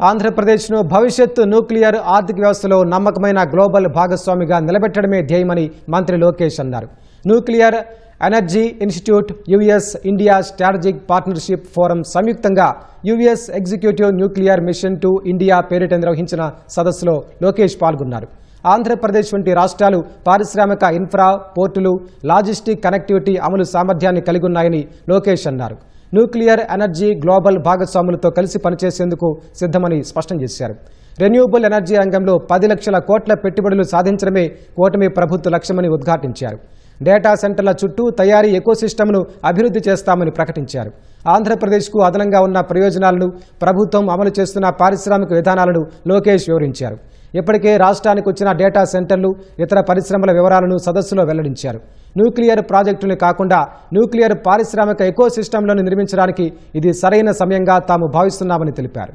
ఆంధ్రప్రదేశ్ను భవిష్యత్తు న్యూక్లియర్ ఆర్థిక వ్యవస్థలో నమ్మకమైన గ్లోబల్ భాగస్వామిగా నిలబెట్టడమే ధ్యేయమని మంత్రి లోకేష్ అన్నారు. Nuclear energy institute, US India strategic partnership forum సంయుక్తంగా US executive nuclear mission to India పేరిట నిర్వహించిన సదస్సులో లోకేష్ పాల్గొన్నారు. ఆంధ్రప్రదేశ్ వంటి రాష్ట్రాలు పారిశ్రామిక ఇన్ఫ్రా, పోర్టులు, లాజిస్టిక్ కనెక్టివిటీ అమలు సామర్థ్యాన్ని కలిగి ఉన్నాయని లోకేష్ అన్నారు. న్యూక్లియర్ ఎనర్జీ గ్లోబల్ భాగస్వాములతో కలిసి పనిచేసేందుకు సిద్ధమని స్పష్టం చేశారు. రెన్యూబుల్ ఎనర్జీ రంగంలో 10 లక్షల కోట్ల పెట్టుబడులు సాధించడమే కూటమి ప్రభుత్వ లక్ష్యమని ఉద్ఘాటించారు. డేటా సెంటర్ల చుట్టూ తయారీ ఎకోసిస్టమ్ను అభివృద్ధి చేస్తామని ప్రకటించారు. ఆంధ్రప్రదేశ్కు అదనంగా ఉన్న ప్రయోజనాలను, ప్రభుత్వం అమలు చేస్తున్న పారిశ్రామిక విధానాలను లోకేష్ వివరించారు. ఇప్పటికే రాష్ట్రానికి వచ్చిన డేటా సెంటర్లు, ఇతర పరిశ్రమల వివరాలను సదస్సులో వెల్లడించారు. న్యూక్లియర్ ప్రాజెక్టులు కాకుండా న్యూక్లియర్ పారిశ్రామిక ఎకోసిస్టమ్లను నిర్మించడానికి ఇది సరైన సమయంగా తాము భావిస్తున్నామని తెలిపారు.